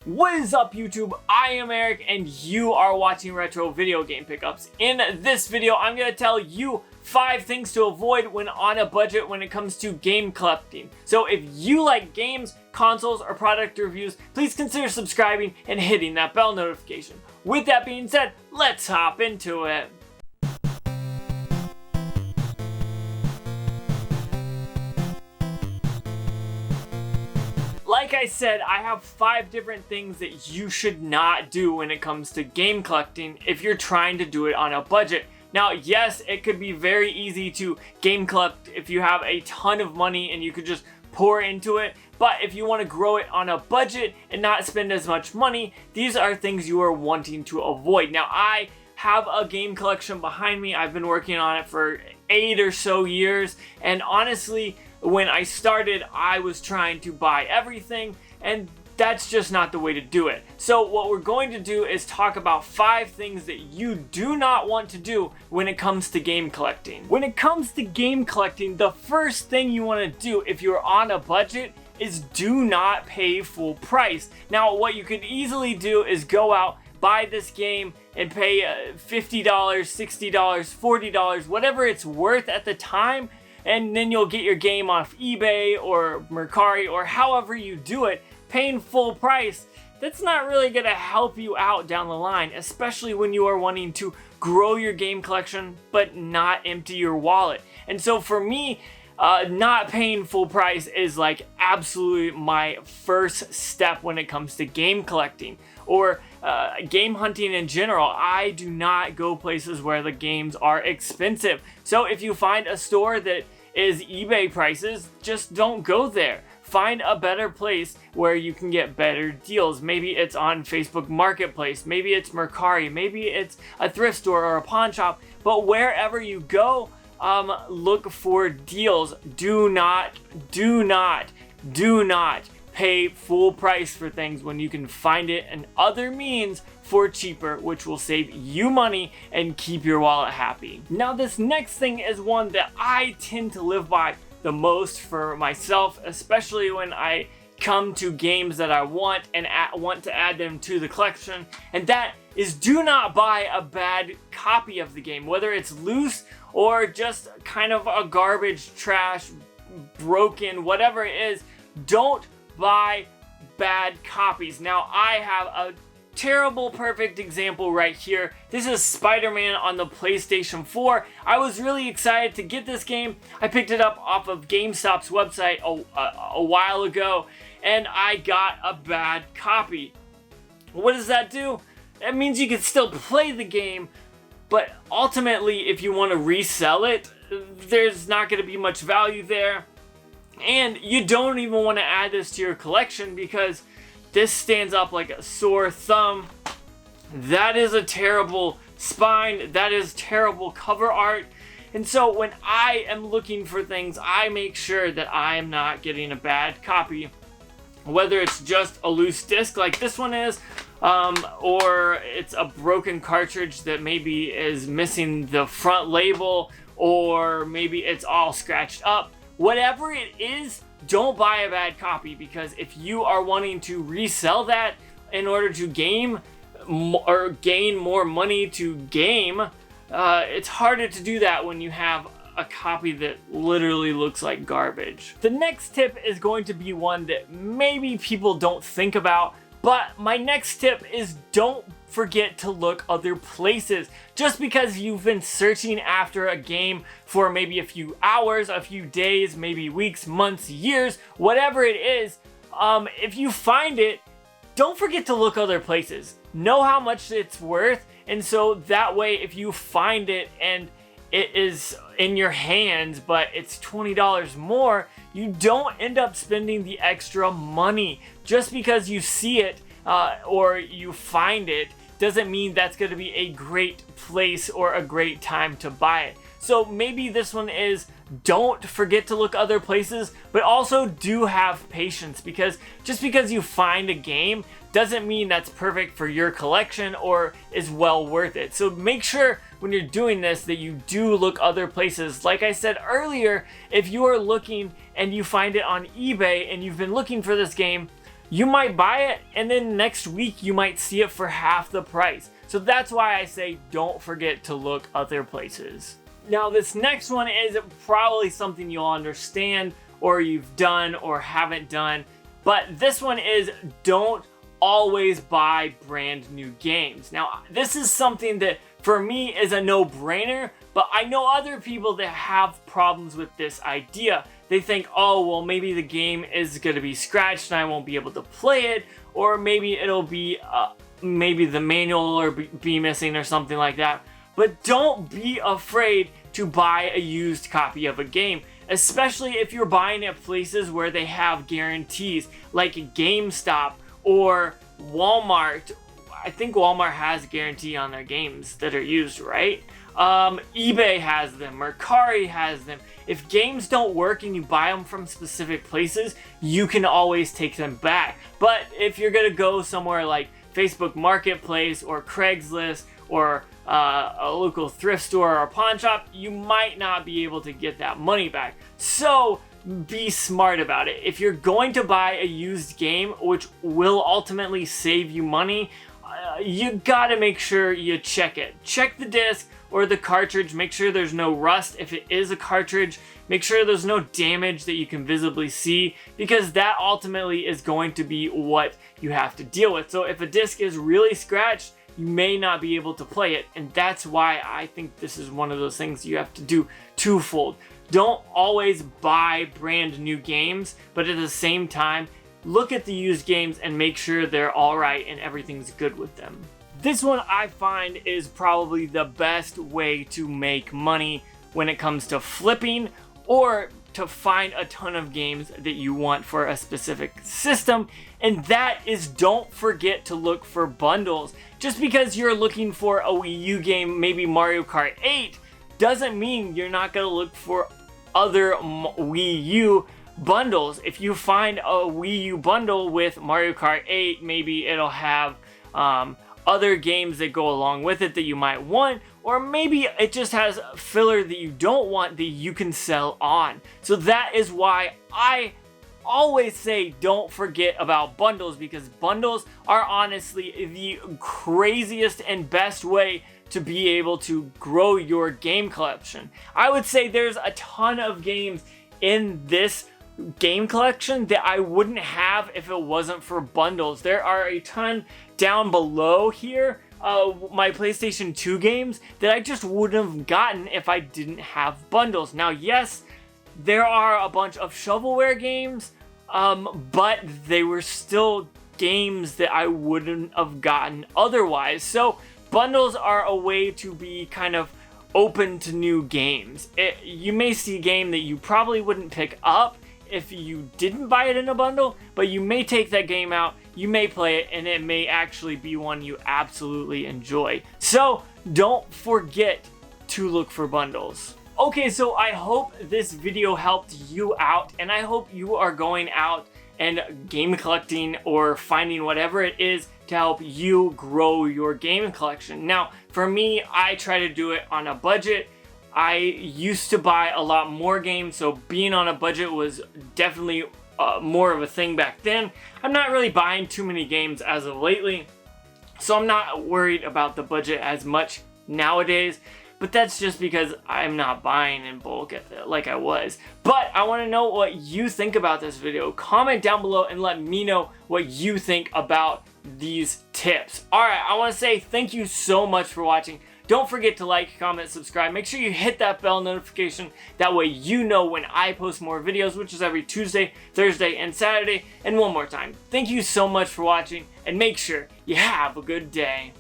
What is up, YouTube? I am Eric and you are watching Retro Video Game Pickups. In this video, I'm going to tell you 5 things to avoid when on a budget when it comes to game collecting. So if you like games, consoles, or product reviews, please consider subscribing and hitting that bell notification. With that being said, let's hop into it. Like I said, I have 5 different things that you should not do when it comes to game collecting if you're trying to do it on a budget. Now, yes, it could be very easy to game collect if you have a ton of money and you could just pour into it. But if you want to grow it on a budget and not spend as much money, these are things you are wanting to avoid. Now, I have a game collection behind me. I've been working on it for 8 or so years, and honestly, when I started, I was trying to buy everything, and that's just not the way to do it. So what we're going to do is talk about 5 things that you do not want to do when it comes to game collecting. When it comes to game collecting, the first thing you want to do if you're on a budget is do not pay full price. Now, what you could easily do is go out, buy this game, and pay $50, $60, $40, whatever it's worth at the time, and then you'll get your game off eBay or Mercari or however you do it. Paying full price, that's not really going to help you out down the line, especially when you are wanting to grow your game collection but not empty your wallet. And so for me, not paying full price is like absolutely my first step when it comes to game collecting or game hunting in general. I do not go places where the games are expensive. So if you find a store that is eBay prices, just don't go there. Find a better place where you can get better deals. Maybe it's on Facebook Marketplace, maybe it's Mercari, maybe it's a thrift store or a pawn shop, but wherever you go, look for deals. Do not pay full price for things when you can find it in other means for cheaper, which will save you money and keep your wallet happy. Now, this next thing is one that I tend to live by the most for myself, especially when I come to games that I want and want to add them to the collection, and that is do not buy a bad copy of the game, whether it's loose or just kind of a garbage, trash, broken, whatever it is. Don't buy bad copies. Now, I have a terrible perfect example right here. This is Spider-Man on the PlayStation 4. I was really excited to get this game. I picked it up off of GameStop's website a while ago, and I got a bad copy. What does that do? That means you can still play the game, but ultimately, if you want to resell it, there's not going to be much value there. And you don't even want to add this to your collection because this stands up like a sore thumb. That is a terrible spine. That is terrible cover art. And so when I am looking for things, I make sure that I am not getting a bad copy. Whether it's just a loose disc like this one is, or it's a broken cartridge that maybe is missing the front label, or maybe it's all scratched up. Whatever it is, don't buy a bad copy, because if you are wanting to resell that in order to gain more money to game, it's harder to do that when you have a copy that literally looks like garbage. The next tip is going to be one that maybe people don't think about, but my next tip is don't forget to look other places. Just because you've been searching after a game for maybe a few hours, a few days, maybe weeks, months, years, whatever it is, if you find it, don't forget to look other places. Know how much it's worth, and so that way if you find it and it is in your hands but it's $20 more, you don't end up spending the extra money. Just because you see it or you find it doesn't mean that's going to be a great place or a great time to buy it. So maybe this one is don't forget to look other places, but also do have patience, because just because you find a game doesn't mean that's perfect for your collection or is well worth it. So make sure when you're doing this that you do look other places. Like I said earlier, if you are looking and you find it on eBay and you've been looking for this game, you might buy it and then next week you might see it for half the price. So that's why I say don't forget to look other places. Now this next one is probably something you'll understand or you've done or haven't done, but this one is don't always buy brand new games. Now this is something that for me is a no-brainer, but I know other people that have problems with this idea. They think, oh, well, maybe the game is going to be scratched and I won't be able to play it, or maybe it'll be, maybe the manual or be missing or something like that. But don't be afraid to buy a used copy of a game, especially if you're buying at places where they have guarantees, like GameStop or Walmart. I think Walmart has a guarantee on their games that are used, right? eBay has them, Mercari has them. If games don't work and you buy them from specific places, you can always take them back. But if you're gonna go somewhere like Facebook Marketplace or Craigslist or a local thrift store or pawn shop, you might not be able to get that money back. So be smart about it. If you're going to buy a used game, which will ultimately save you money, you gotta make sure you check it. Check the disc or the cartridge, make sure there's no rust. If it is a cartridge, make sure there's no damage that you can visibly see, because that ultimately is going to be what you have to deal with. So if a disc is really scratched, you may not be able to play it, and that's why I think this is one of those things you have to do twofold. Don't always buy brand new games, but at the same time, look at the used games and make sure they're all right and everything's good with them. This one I find is probably the best way to make money when it comes to flipping or to find a ton of games that you want for a specific system, and that is don't forget to look for bundles. Just because you're looking for a Wii U game, maybe Mario Kart 8, doesn't mean you're not going to look for other Wii U bundles. If you find a Wii U bundle with Mario Kart 8, maybe it'll have other games that go along with it that you might want, or maybe it just has filler that you don't want that you can sell on. So that is why I always say don't forget about bundles, because bundles are honestly the craziest and best way to be able to grow your game collection. I would say there's a ton of games in this game collection that I wouldn't have if it wasn't for bundles. There are a ton down below here, my PlayStation 2 games that I just wouldn't have gotten if I didn't have bundles. Now, yes, there are a bunch of shovelware games, but they were still games that I wouldn't have gotten otherwise. So bundles are a way to be kind of open to new games. You may see a game that you probably wouldn't pick up if you didn't buy it in a bundle, but you may take that game out, you may play it, and it may actually be one you absolutely enjoy. So don't forget to look for bundles. Okay, so I hope this video helped you out, and I hope you are going out and game collecting or finding whatever it is to help you grow your game collection. Now, for me, I try to do it on a budget. I used to buy a lot more games, so being on a budget was definitely more of a thing back then. I'm not really buying too many games as of lately, so I'm not worried about the budget as much nowadays, but that's just because I'm not buying in bulk like I was. But I want to know what you think about this video. Comment down below and let me know what you think about these tips. Alright, I want to say thank you so much for watching. Don't forget to like, comment, subscribe. Make sure you hit that bell notification. That way you know when I post more videos, which is every Tuesday, Thursday, and Saturday. And one more time, thank you so much for watching, and make sure you have a good day.